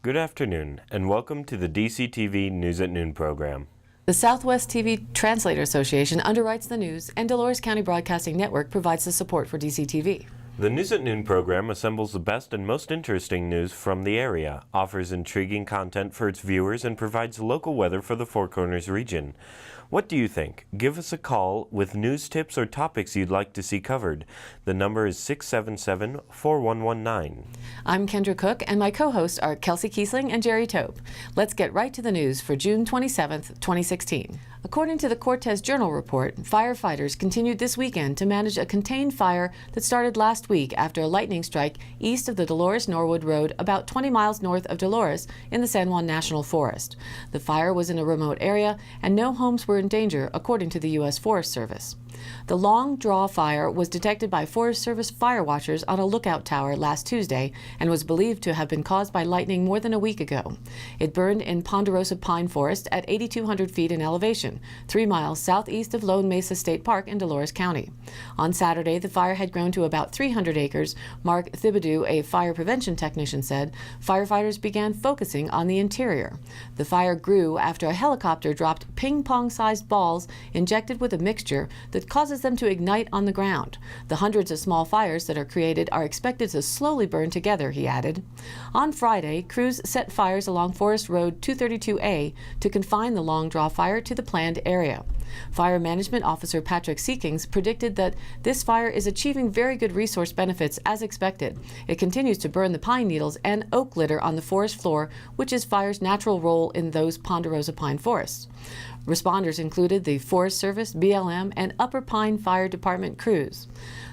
Good afternoon, and welcome to the DCTV News at Noon program. The Southwest TV Translator Association underwrites the news, and Dolores County Broadcasting Network provides the support for DCTV. The News at Noon program assembles the best and most interesting news from the area, offers intriguing content for its viewers, and provides local weather for the Four Corners region. What do you think? Give us a call with news tips or topics you'd like to see covered. The number is 677-4119. I'm Kendra Cook, and my co-hosts are Kelsey Kiesling and Jerry Tope. Let's get right to the news for June 27th, 2016. According to the Cortez Journal report, firefighters continued this weekend to manage a contained fire that started last week after a lightning strike east of the Dolores-Norwood Road about 20 miles north of Dolores in the San Juan National Forest. The fire was in a remote area, and no homes were in danger, according to the U.S. Forest Service. The long draw fire was detected by Forest Service fire watchers on a lookout tower last Tuesday and was believed to have been caused by lightning more than a week ago. It burned in Ponderosa Pine Forest at 8,200 feet in elevation, 3 miles southeast of Lone Mesa State Park in Dolores County. On Saturday, the fire had grown to about 300 acres. Mark Thibodeau, a fire prevention technician, said firefighters began focusing on the interior. The fire grew after a helicopter dropped ping-pong-sized balls injected with a mixture that causes them to ignite on the ground. The hundreds of small fires that are created are expected to slowly burn together, he added. On Friday, crews set fires along Forest Road 232A to confine the long draw fire to the planned area. Fire Management Officer Patrick Seekings predicted that this fire is achieving very good resource benefits as expected. It continues to burn the pine needles and oak litter on the forest floor, which is fire's natural role in those ponderosa pine forests. Responders included the Forest Service, BLM, and Upper Pine Fire Department crews.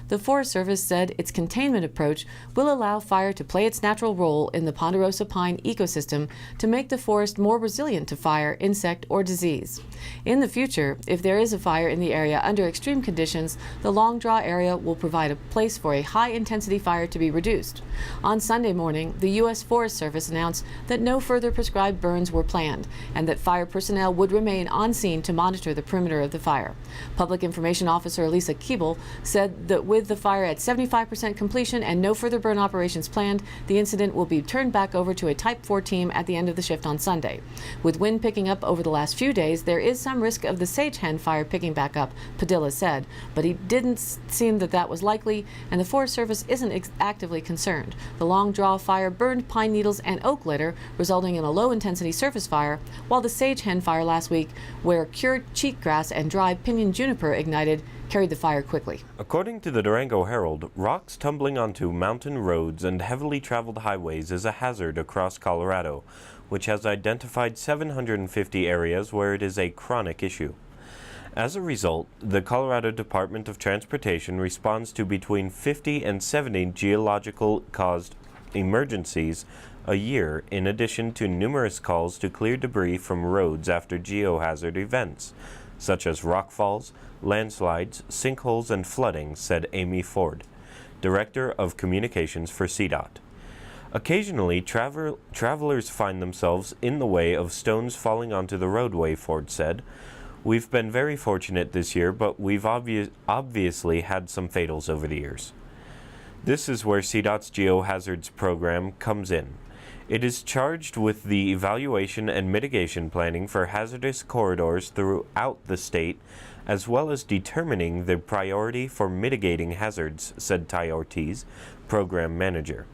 The Forest Service said its containment approach will allow fire to play its natural role in the ponderosa pine ecosystem to make the forest more resilient to fire, insect, or disease. In the future, if there is a fire in the area under extreme conditions, the long draw area will provide a place for a high-intensity fire to be reduced. On Sunday morning, the U.S. Forest Service announced that no further prescribed burns were planned and that fire personnel would remain on scene to monitor the perimeter of the fire. Public Information Officer Lisa Keeble said that with the fire at 75% completion and no further burn operations planned, the incident will be turned back over to a Type 4 team at the end of the shift on Sunday. With wind picking up over the last few days, there is some risk of the sage hen fire picking back up, Padilla said, but he didn't seem that was likely, and the Forest Service isn't actively concerned. The long draw fire burned pine needles and oak litter, resulting in a low-intensity surface fire, while the sage hen fire last week, where cured cheatgrass and dry pinyon juniper ignited, carried the fire quickly. According to the Durango Herald, rocks tumbling onto mountain roads and heavily traveled highways is a hazard across Colorado, which has identified 750 areas where it is a chronic issue. As a result, the Colorado Department of Transportation responds to between 50 and 70 geological-caused emergencies a year, in addition to numerous calls to clear debris from roads after geohazard events, such as rockfalls, landslides, sinkholes, and flooding, said Amy Ford, Director of Communications for CDOT. Occasionally, travelers find themselves in the way of stones falling onto the roadway, Ford said. We've been very fortunate this year, but we've obviously had some fatals over the years. This is where CDOT's Geohazards program comes in. It is charged with the evaluation and mitigation planning for hazardous corridors throughout the state, as well as determining the priority for mitigating hazards, said Ty Ortiz, program manager.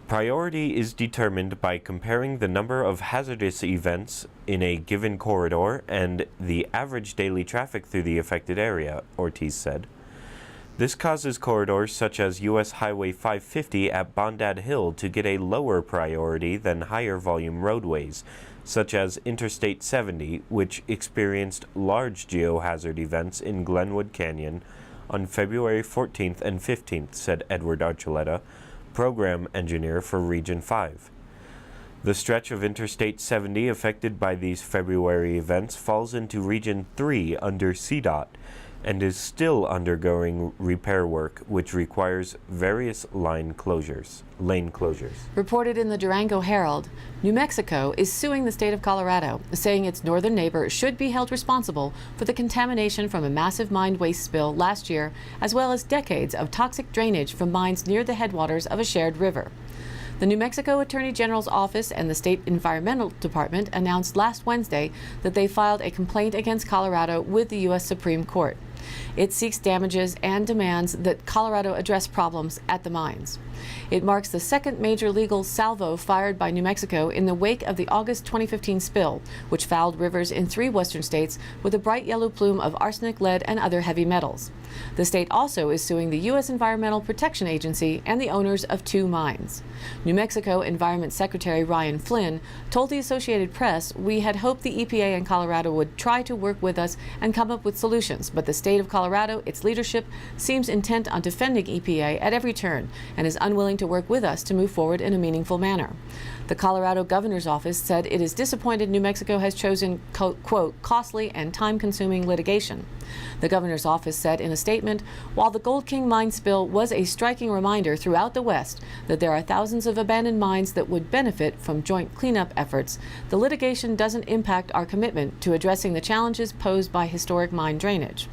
Priority is determined by comparing the number of hazardous events in a given corridor and the average daily traffic through the affected area, Ortiz said. This causes corridors such as U.S. Highway 550 at Bondad Hill to get a lower priority than higher volume roadways, such as Interstate 70, which experienced large geohazard events in Glenwood Canyon on February 14th and 15th, said Edward Archuleta, program engineer for Region 5. The stretch of Interstate 70 affected by these February events falls into Region 3 under CDOT and is still undergoing repair work, which requires various lane closures. Reported in the Durango Herald, New Mexico is suing the state of Colorado, saying its northern neighbor should be held responsible for the contamination from a massive mine waste spill last year, as well as decades of toxic drainage from mines near the headwaters of a shared river. The New Mexico Attorney General's Office and the State Environmental Department announced last Wednesday that they filed a complaint against Colorado with the U.S. Supreme Court. It seeks damages and demands that Colorado address problems at the mines. It marks the second major legal salvo fired by New Mexico in the wake of the August 2015 spill, which fouled rivers in 3 western states with a bright yellow plume of arsenic, lead, and other heavy metals. The state also is suing the U.S. Environmental Protection Agency and the owners of 2 mines. New Mexico Environment Secretary Ryan Flynn told the Associated Press, "We had hoped the EPA and Colorado would try to work with us and come up with solutions, but the state of Colorado, its leadership, seems intent on defending EPA at every turn and is unwilling to work with us to move forward in a meaningful manner." The Colorado Governor's Office said it is disappointed New Mexico has chosen, quote, costly and time-consuming litigation. The Governor's Office said in a statement, "While the Gold King mine spill was a striking reminder throughout the West that there are thousands of abandoned mines that would benefit from joint cleanup efforts, the litigation doesn't impact our commitment to addressing the challenges posed by historic mine drainage."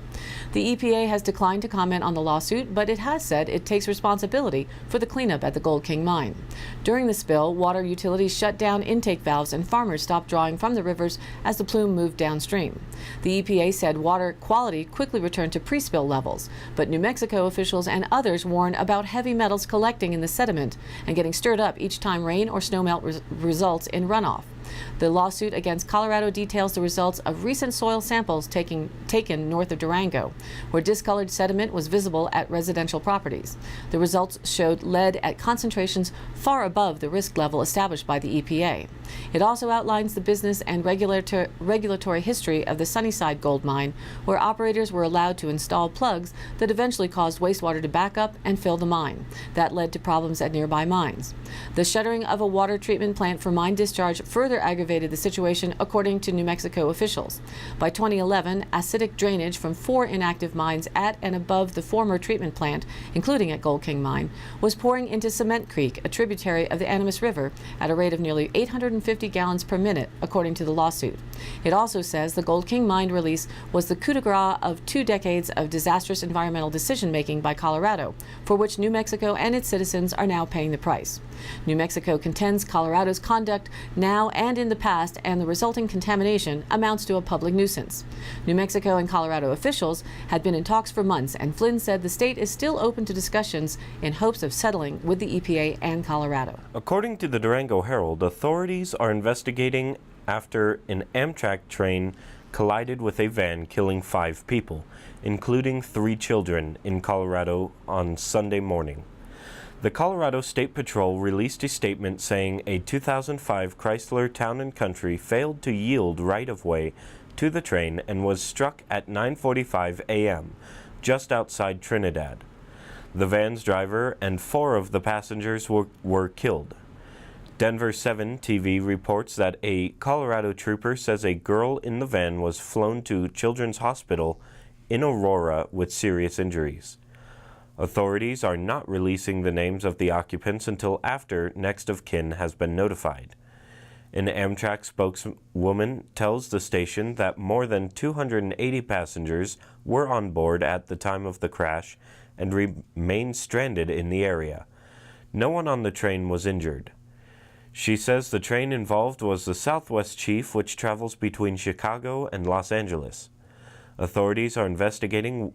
The EPA has declined to comment on the lawsuit, but it has said it takes responsibility for the cleanup at the Gold King mine. During the spill, water utilities shut down intake valves and farmers stopped drawing from the rivers as the plume moved downstream. The EPA said water quality quickly returned to pre-spill levels, but New Mexico officials and others warn about heavy metals collecting in the sediment and getting stirred up each time rain or snowmelt results in runoff. The lawsuit against Colorado details the results of recent soil samples taken north of Durango, where discolored sediment was visible at residential properties. The results showed lead at concentrations far above the risk level established by the EPA. It also outlines the business and regulatory history of the Sunnyside gold mine, where operators were allowed to install plugs that eventually caused wastewater to back up and fill the mine. That led to problems at nearby mines. The shuttering of a water treatment plant for mine discharge further aggravated the situation, according to New Mexico officials. By 2011, acidic drainage from 4 inactive mines at and above the former treatment plant, including at Gold King Mine, was pouring into Cement Creek, a tributary of the Animas River, at a rate of nearly 850 gallons per minute, according to the lawsuit. It also says the Gold King Mine release was the coup de grace of 2 decades of disastrous environmental decision-making by Colorado, for which New Mexico and its citizens are now paying the price. New Mexico contends Colorado's conduct now and in the past and the resulting contamination amounts to a public nuisance. New Mexico and Colorado officials had been in talks for months, and Flynn said the state is still open to discussions in hopes of settling with the EPA and Colorado. According to the Durango Herald, authorities are investigating after an Amtrak train collided with a van, killing 5 people, including 3 children, in Colorado on Sunday morning. The Colorado State Patrol released a statement saying a 2005 Chrysler Town & Country failed to yield right-of-way to the train and was struck at 9:45 a.m., just outside Trinidad. The van's driver and 4 of the passengers were killed. Denver 7 TV reports that a Colorado trooper says a girl in the van was flown to Children's Hospital in Aurora with serious injuries. Authorities are not releasing the names of the occupants until after next of kin has been notified. An Amtrak spokeswoman tells the station that more than 280 passengers were on board at the time of the crash and remain stranded in the area. No one on the train was injured. She says the train involved was the Southwest Chief, which travels between Chicago and Los Angeles. Authorities are investigating,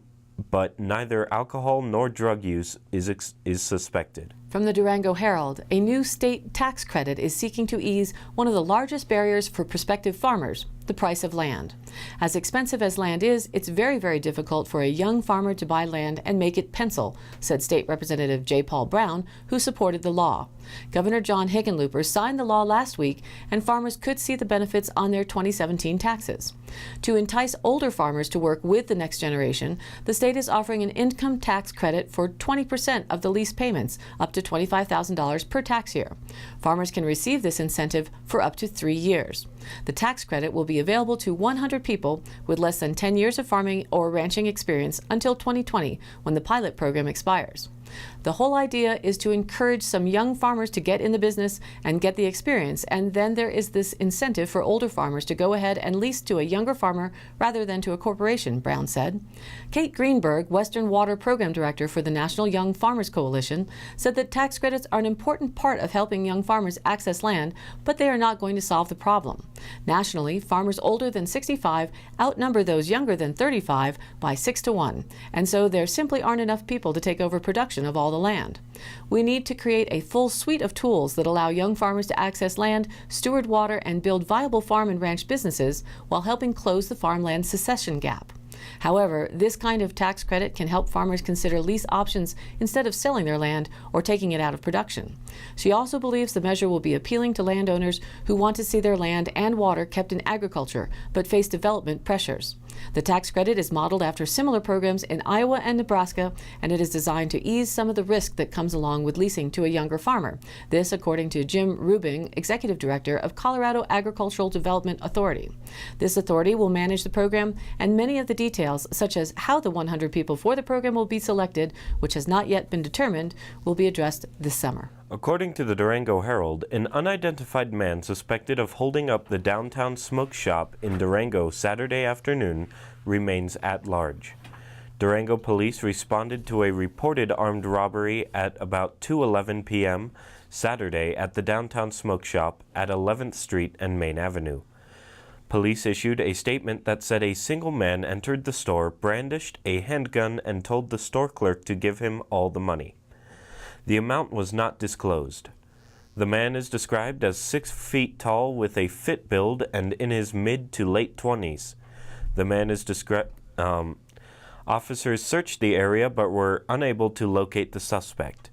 but neither alcohol nor drug use is suspected. From the Durango Herald, a new state tax credit is seeking to ease one of the largest barriers for prospective farmers, the price of land. As expensive as land is, it's very, very difficult for a young farmer to buy land and make it pencil, said State Representative J. Paul Brown, who supported the law. Governor John Hickenlooper signed the law last week, and farmers could see the benefits on their 2017 taxes. To entice older farmers to work with the next generation, the state is offering an income tax credit for 20% of the lease payments, up to $25,000 per tax year. Farmers can receive this incentive for up to 3 years. The tax credit will be available to 100 people with less than 10 years of farming or ranching experience until 2020, when the pilot program expires. The whole idea is to encourage some young farmers to get in the business and get the experience, and then there is this incentive for older farmers to go ahead and lease to a younger farmer rather than to a corporation, Brown said. Kate Greenberg, Western Water Program Director for the National Young Farmers Coalition, said that tax credits are an important part of helping young farmers access land, but they are not going to solve the problem. Nationally, farmers older than 65 outnumber those younger than 35 by 6 to 1, and so there simply aren't enough people to take over production of all the land. We need to create a full suite of tools that allow young farmers to access land, steward water, and build viable farm and ranch businesses while helping close the farmland succession gap. However, this kind of tax credit can help farmers consider lease options instead of selling their land or taking it out of production. She also believes the measure will be appealing to landowners who want to see their land and water kept in agriculture but face development pressures. The tax credit is modeled after similar programs in Iowa and Nebraska, and it is designed to ease some of the risk that comes along with leasing to a younger farmer. This, according to Jim Rubing, Executive Director of Colorado Agricultural Development Authority. This authority will manage the program, and many of the details, such as how the 100 people for the program will be selected, which has not yet been determined, will be addressed this summer. According to the Durango Herald, an unidentified man suspected of holding up the downtown smoke shop in Durango Saturday afternoon remains at large. Durango police responded to a reported armed robbery at about 2:11 p.m. Saturday at the downtown smoke shop at 11th Street and Main Avenue. Police issued a statement that said a single man entered the store, brandished a handgun, and told the store clerk to give him all the money. The amount was not disclosed. The man is described as 6 feet tall with a fit build and in his mid to late 20s. The man is officers searched the area but were unable to locate the suspect.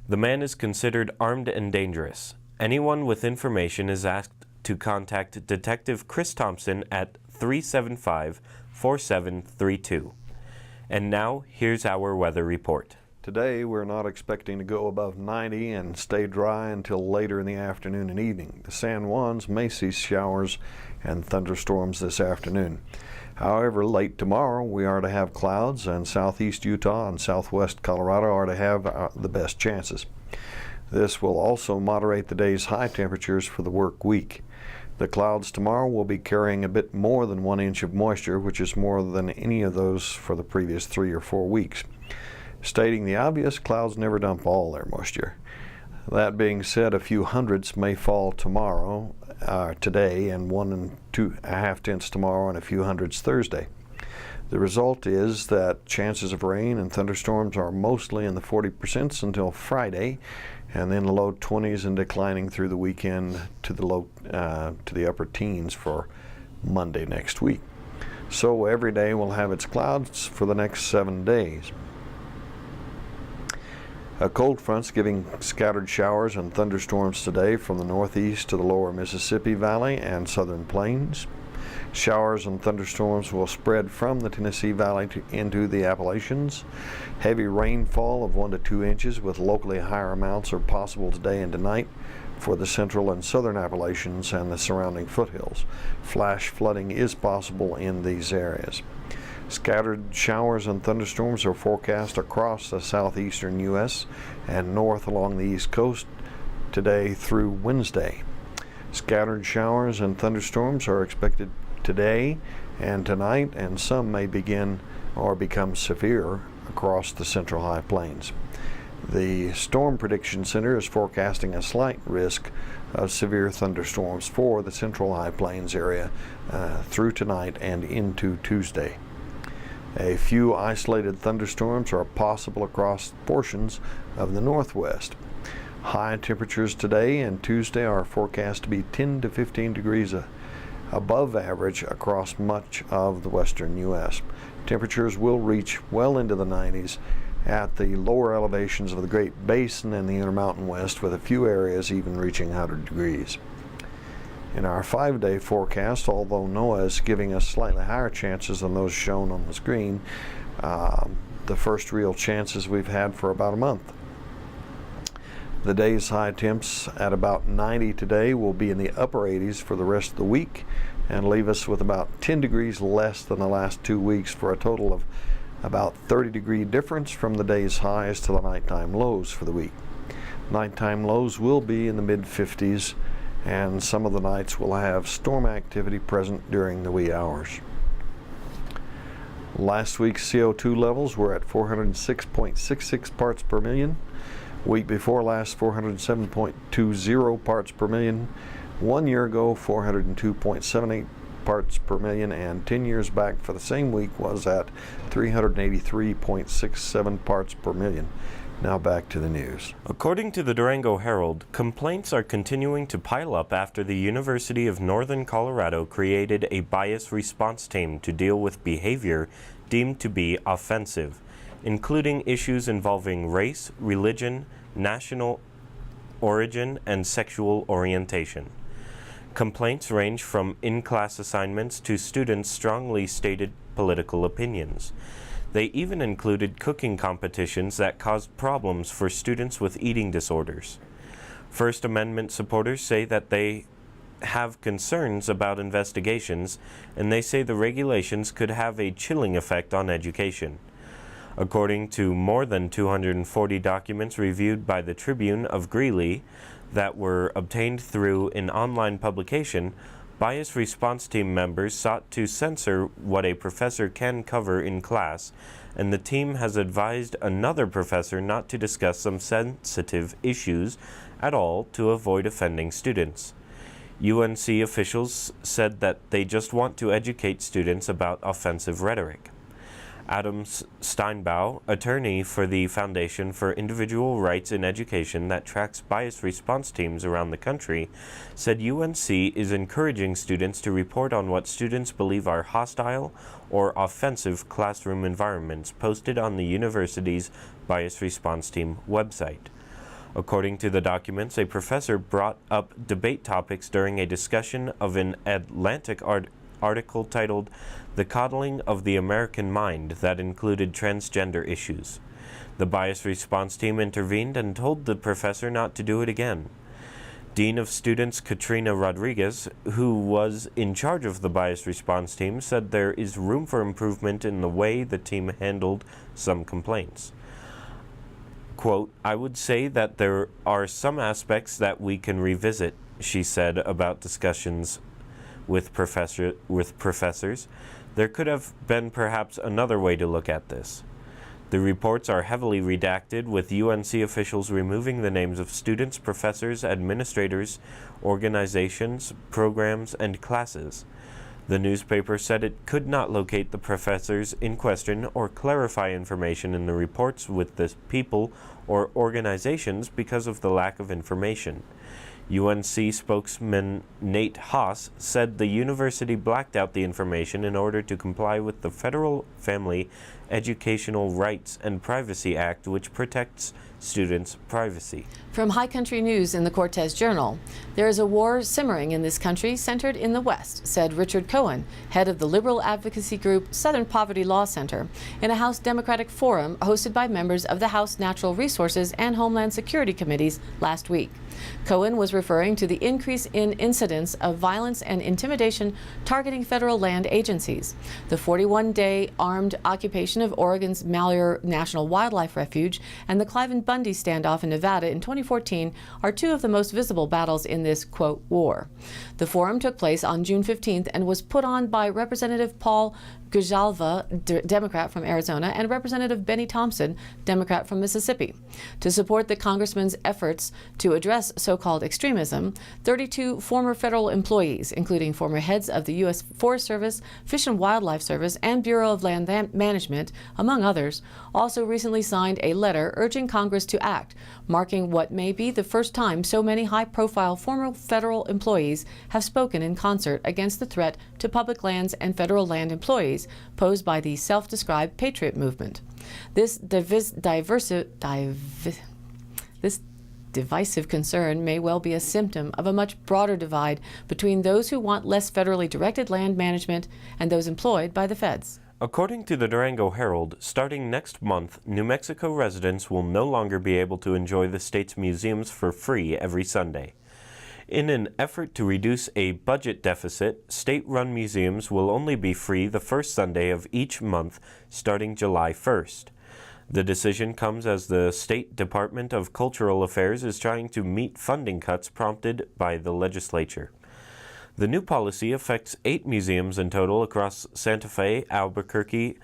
The man is considered armed and dangerous. Anyone with information is asked to contact Detective Chris Thompson at 375-4732. And now, here's our weather report. Today, we're not expecting to go above 90 and stay dry until later in the afternoon and evening. The San Juans may see showers and thunderstorms this afternoon. However, late tomorrow, we are to have clouds, and southeast Utah and southwest Colorado are to have the best chances. This will also moderate the day's high temperatures for the work week. The clouds tomorrow will be carrying a bit more than 1 inch of moisture, which is more than any of those for the previous 3 or 4 weeks. Stating the obvious, clouds never dump all their moisture. That being said, a few hundredths may fall tomorrow, today, and 1 2.5 tenths tomorrow, and a few hundredths Thursday. The result is that chances of rain and thunderstorms are mostly in the 40% until Friday, and then the low 20s and declining through the weekend to the upper teens for Monday next week. So every day will have its clouds for the next 7 days. A cold front's giving scattered showers and thunderstorms today from the northeast to the lower Mississippi Valley and southern plains. Showers and thunderstorms will spread from the Tennessee Valley into the Appalachians. Heavy rainfall of 1 to 2 inches with locally higher amounts are possible today and tonight for the central and southern Appalachians and the surrounding foothills. Flash flooding is possible in these areas. Scattered showers and thunderstorms are forecast across the southeastern U.S. and north along the East Coast today through Wednesday. Scattered showers and thunderstorms are expected today and tonight, and some may begin or become severe across the Central High Plains. The Storm Prediction Center is forecasting a slight risk of severe thunderstorms for the Central High Plains area through tonight and into Tuesday. A few isolated thunderstorms are possible across portions of the Northwest. High temperatures today and Tuesday are forecast to be 10 to 15 degrees above average across much of the western U.S. Temperatures will reach well into the 90s at the lower elevations of the Great Basin and the Intermountain West, with a few areas even reaching 100 degrees. In our 5-day forecast, although NOAA is giving us slightly higher chances than those shown on the screen, the first real chances we've had for about a month. The day's high temps at about 90 today will be in the upper 80s for the rest of the week and leave us with about 10 degrees less than the last 2 weeks for a total of about 30-degree difference from the day's highs to the nighttime lows for the week. Nighttime lows will be in the mid-50s, and some of the nights will have storm activity present during the wee hours. Last week's CO2 levels were at 406.66 parts per million. Week before last, 407.20 parts per million. 1 year ago, 402.78 parts per million, and 10 years back for the same week was at 383.67 parts per million. Now back to the news. According to the Durango Herald, complaints are continuing to pile up after the University of Northern Colorado created a bias response team to deal with behavior deemed to be offensive, including issues involving race, religion, national origin, and sexual orientation. Complaints range from in-class assignments to students' strongly stated political opinions. They even included cooking competitions that caused problems for students with eating disorders. First Amendment supporters say that they have concerns about investigations, and they say the regulations could have a chilling effect on education. According to more than 240 documents reviewed by the Tribune of Greeley that were obtained through an online publication, bias response team members sought to censor what a professor can cover in class, and the team has advised another professor not to discuss some sensitive issues at all to avoid offending students. UNC officials said that they just want to educate students about offensive rhetoric. Adam Steinbau, attorney for the Foundation for Individual Rights in Education that tracks bias response teams around the country, said UNC is encouraging students to report on what students believe are hostile or offensive classroom environments posted on the university's bias response team website. According to the documents, a professor brought up debate topics during a discussion of an Atlantic article titled "The Coddling of the American Mind" that included transgender issues. The bias response team intervened and told the professor not to do it again. Dean of Students Katrina Rodriguez, who was in charge of the bias response team, said there is room for improvement in the way the team handled some complaints. Quote, "I would say that there are some aspects that we can revisit," she said about discussions with professors. "There could have been perhaps another way to look at this." The reports are heavily redacted, with UNC officials removing the names of students, professors, administrators, organizations, programs, and classes. The newspaper said it could not locate the professors in question or clarify information in the reports with the people or organizations because of the lack of information. UNC spokesman Nate Haas said the university blacked out the information in order to comply with the Federal Family Educational Rights and Privacy Act, which protects students' privacy. From High Country News in the Cortez Journal, there is a war simmering in this country centered in the West, said Richard Cohen, head of the liberal advocacy group Southern Poverty Law Center, in a House Democratic forum hosted by members of the House Natural Resources and Homeland Security Committees last week. Cohen was referring to the increase in incidents of violence and intimidation targeting federal land agencies. The 41-day armed occupation of Oregon's Malheur National Wildlife Refuge and the Cliven Bundy standoff in Nevada in 2014 are two of the most visible battles in this, quote, war. The forum took place on June 15th and was put on by Representative Paul Grijalva, Democrat from Arizona, and Representative Benny Thompson, Democrat from Mississippi. To support the congressman's efforts to address so-called extremism, 32 former federal employees, including former heads of the U.S. Forest Service, Fish and Wildlife Service, and Bureau of Land Management, among others, also recently signed a letter urging Congress to act, marking what may be the first time so many high-profile former federal employees have spoken in concert against the threat to public lands and federal land employees posed by the self-described Patriot movement. This divisive concern may well be a symptom of a much broader divide between those who want less federally directed land management and those employed by the feds. According to the Durango Herald, starting next month, New Mexico residents will no longer be able to enjoy the state's museums for free every Sunday. In an effort to reduce a budget deficit, state-run museums will only be free the first Sunday of each month starting July 1st. The decision comes as the State Department of Cultural Affairs is trying to meet funding cuts prompted by the legislature. The new policy affects 8 museums in total across Santa Fe, Albuquerque,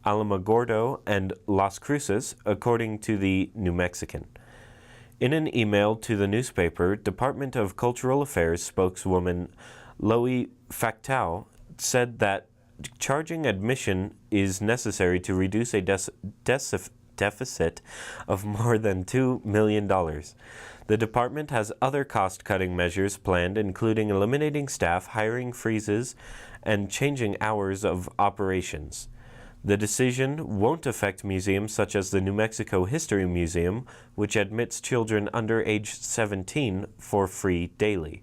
Alamogordo, and Las Cruces, according to the New Mexican. In an email to the newspaper, Department of Cultural Affairs spokeswoman Loie Factau said that charging admission is necessary to reduce a deficit of more than $2 million. The department has other cost-cutting measures planned, including eliminating staff, hiring freezes, and changing hours of operations. The decision won't affect museums such as the New Mexico History Museum, which admits children under age 17 for free daily.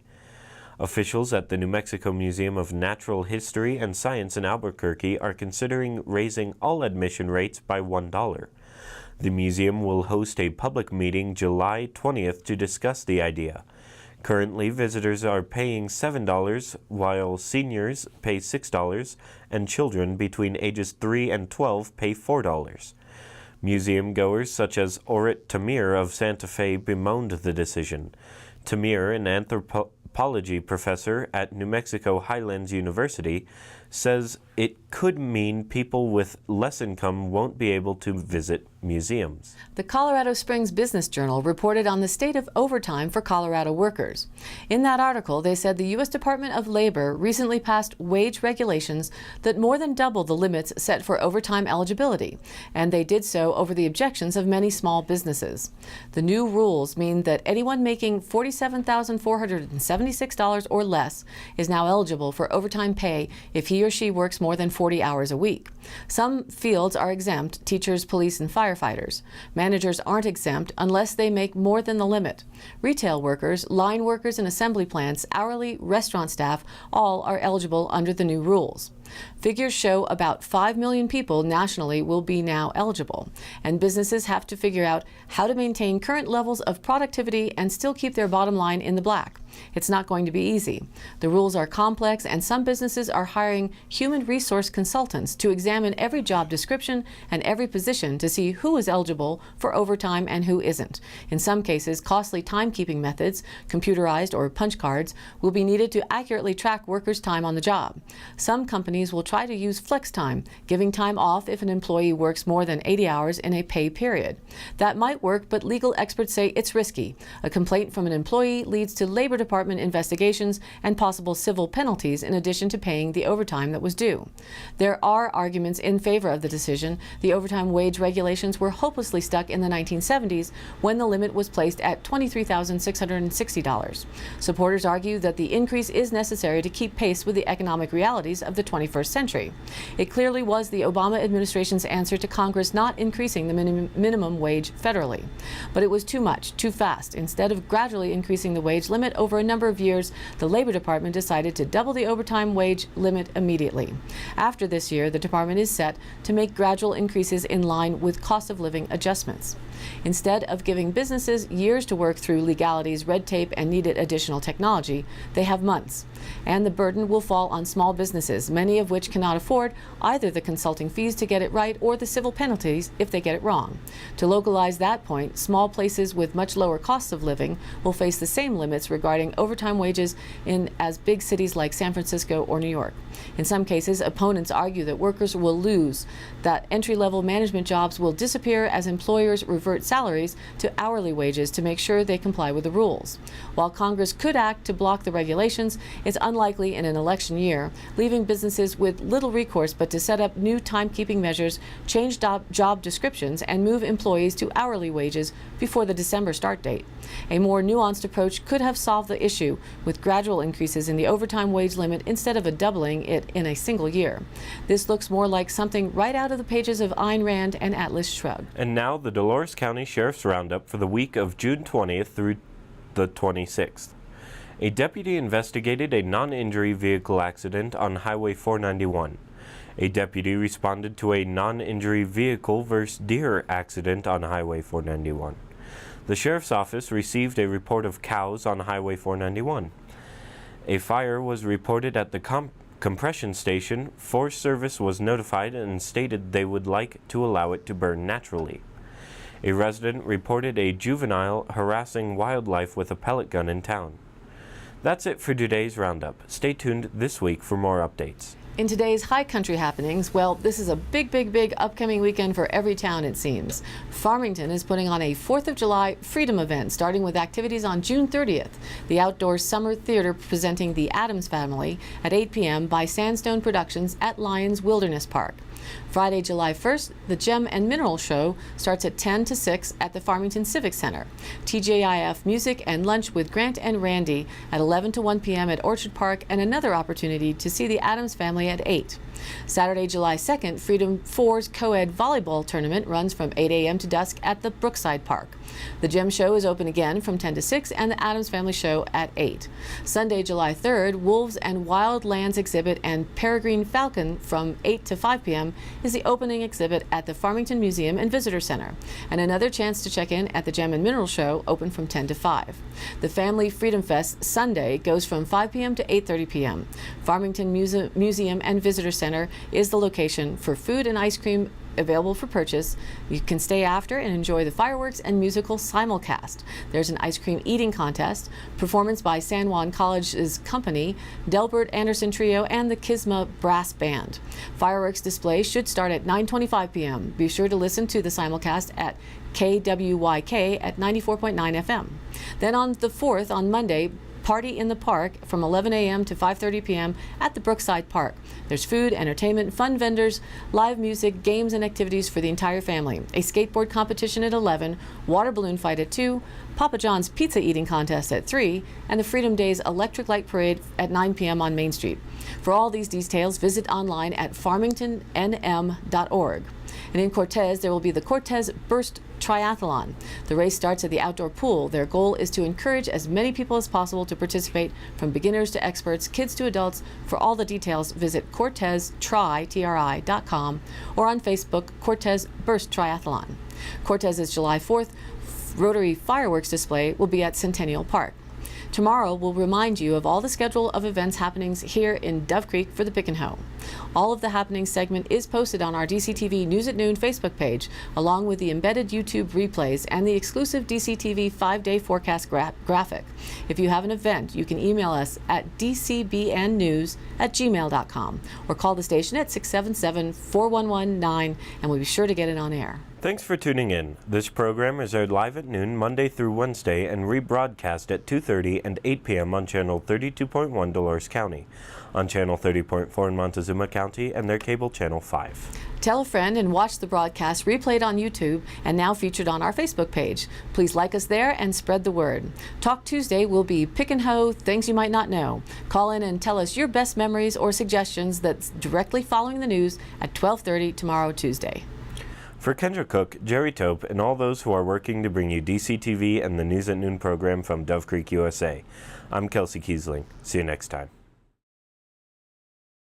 Officials at the New Mexico Museum of Natural History and Science in Albuquerque are considering raising all admission rates by $1. The museum will host a public meeting July 20th to discuss the idea. Currently, visitors are paying $7, while seniors pay $6, and children between ages 3 and 12 pay $4. Museum goers such as Orit Tamir of Santa Fe bemoaned the decision. Tamir, an anthropology professor at New Mexico Highlands University, says it could mean people with less income won't be able to visit museums. The Colorado Springs Business Journal reported on the state of overtime for Colorado workers. In that article, they said the U.S. Department of Labor recently passed wage regulations that more than double the limits set for overtime eligibility, and they did so over the objections of many small businesses. The new rules mean that anyone making $47,476 or less is now eligible for overtime pay if he or she works more than 40 hours a week. Some fields are exempt: teachers, police, and firefighters. Managers aren't exempt unless they make more than the limit. Retail workers, line workers in assembly plants, hourly restaurant staff, all are eligible under the new rules. Figures show about 5 million people nationally will be now eligible, and businesses have to figure out how to maintain current levels of productivity and still keep their bottom line in the black. It's not going to be easy. The rules are complex, and some businesses are hiring human resource consultants to examine every job description and every position to see who is eligible for overtime and who isn't. In some cases, costly timekeeping methods, computerized or punch cards, will be needed to accurately track workers' time on the job. Some companies will try to use flex time, giving time off if an employee works more than 80 hours in a pay period. That might work, but legal experts say it's risky. A complaint from an employee leads to Labor Department investigations and possible civil penalties in addition to paying the overtime that was due. There are arguments in favor of the decision. The overtime wage regulations were hopelessly stuck in the 1970s when the limit was placed at $23,660. Supporters argue that the increase is necessary to keep pace with the economic realities of the 21st century. It clearly was the Obama administration's answer to Congress not increasing the minimum wage federally. But it was too much, too fast. Instead of gradually increasing the wage limit over a number of years, the Labor Department decided to double the overtime wage limit immediately. After this year, the department is set to make gradual increases in line with cost of living adjustments. Instead of giving businesses years to work through legalities, red tape, and needed additional technology, they have months. And the burden will fall on small businesses, many of which cannot afford either the consulting fees to get it right or the civil penalties if they get it wrong. To localize that point, small places with much lower costs of living will face the same limits regarding overtime wages in as big cities like San Francisco or New York. In some cases, opponents argue that workers will lose, that entry-level management jobs will disappear as employers revert salaries to hourly wages to make sure they comply with the rules. While Congress could act to block the regulations, it's unlikely in an election year, leaving businesses with little recourse but to set up new timekeeping measures, change job descriptions, and move employees to hourly wages before the December start date. A more nuanced approach could have solved the issue with gradual increases in the overtime wage limit instead of a doubling it in a single year. This looks more like something right out of the pages of Ayn Rand and Atlas Shrugged. And now the Dolores County Sheriff's Roundup for the week of June 20th through the 26th. A deputy investigated a non-injury vehicle accident on Highway 491. A deputy responded to a non-injury vehicle versus deer accident on Highway 491. The sheriff's office received a report of cows on Highway 491. A fire was reported at the compression station. Forest Service was notified and stated they would like to allow it to burn naturally. A resident reported a juvenile harassing wildlife with a pellet gun in town. That's it for today's roundup. Stay tuned this week for more updates. In today's high country happenings, well, this is a big upcoming weekend for every town, it seems. Farmington is putting on a 4th of July Freedom event, starting with activities on June 30th. The outdoor summer theater presenting The Addams Family at 8 p.m. by Sandstone Productions at Lyons Wilderness Park. Friday, July 1st, the Gem and Mineral Show starts at 10 to 6 at the Farmington Civic Center. TGIF music and lunch with Grant and Randy at 11 to 1 p.m. at Orchard Park, and another opportunity to see the Addams Family at 8. Saturday, July 2nd, Freedom 4's co-ed volleyball tournament runs from 8 a.m. to dusk at the Brookside Park. The Gem Show is open again from 10 to 6 and the Addams Family Show at 8. Sunday, July 3rd, Wolves and Wild Lands exhibit and Peregrine Falcon from 8 to 5 p.m. is the opening exhibit at the Farmington Museum and Visitor Center, and another chance to check in at the Gem and Mineral Show, open from 10 to 5. The Family Freedom Fest Sunday goes from 5 p.m. to 8:30 p.m. Farmington Museum and Visitor Center is the location for food and ice cream available for purchase. You can stay after and enjoy the fireworks and musical simulcast. There's an ice cream eating contest, performance by San Juan College's company, Delbert Anderson Trio, and the Kisma Brass Band. Fireworks display should start at 9:25 p.m. Be sure to listen to the simulcast at KWYK at 94.9 FM. Then on the 4th, on Monday, Party in the Park from 11 a.m. to 5:30 p.m. at the Brookside Park. There's food, entertainment, fun vendors, live music, games, and activities for the entire family. A skateboard competition at 11, water balloon fight at 2, Papa John's pizza eating contest at 3, and the Freedom Days Electric Light Parade at 9 p.m. on Main Street. For all these details, visit online at farmingtonnm.org. And in Cortez, there will be the Cortez Burst Triathlon. The race starts at the outdoor pool. Their goal is to encourage as many people as possible to participate, from beginners to experts, kids to adults. For all the details, visit CortezTri.com or on Facebook, Cortez Burst Triathlon. Cortez is July 4th. Rotary fireworks display will be at Centennial Park. Tomorrow we'll remind you of all the schedule of events happenings here in Dove Creek for the Pick and Hoe. All of the happenings segment is posted on our DCTV News at Noon Facebook page, along with the embedded YouTube replays and the exclusive DCTV 5-day forecast graphic. If you have an event, you can email us at dcbnnews@gmail.com or call the station at 677-4119 and we'll be sure to get it on air. Thanks for tuning in. This program is aired live at noon Monday through Wednesday and rebroadcast at 2:30 and 8 p.m. on Channel 32.1 Dolores County, on Channel 30.4 in Montezuma County, and their cable Channel 5. Tell a friend and watch the broadcast replayed on YouTube and now featured on our Facebook page. Please like us there and spread the word. Talk Tuesday will be Pick and Hoe, Things You Might Not Know. Call in and tell us your best memories or suggestions that's directly following the news at 12:30 tomorrow, Tuesday. For Kendra Cook, Jerry Tope, and all those who are working to bring you DCTV and the News at Noon program from Dove Creek, USA, I'm Kelsey Kiesling. See you next time.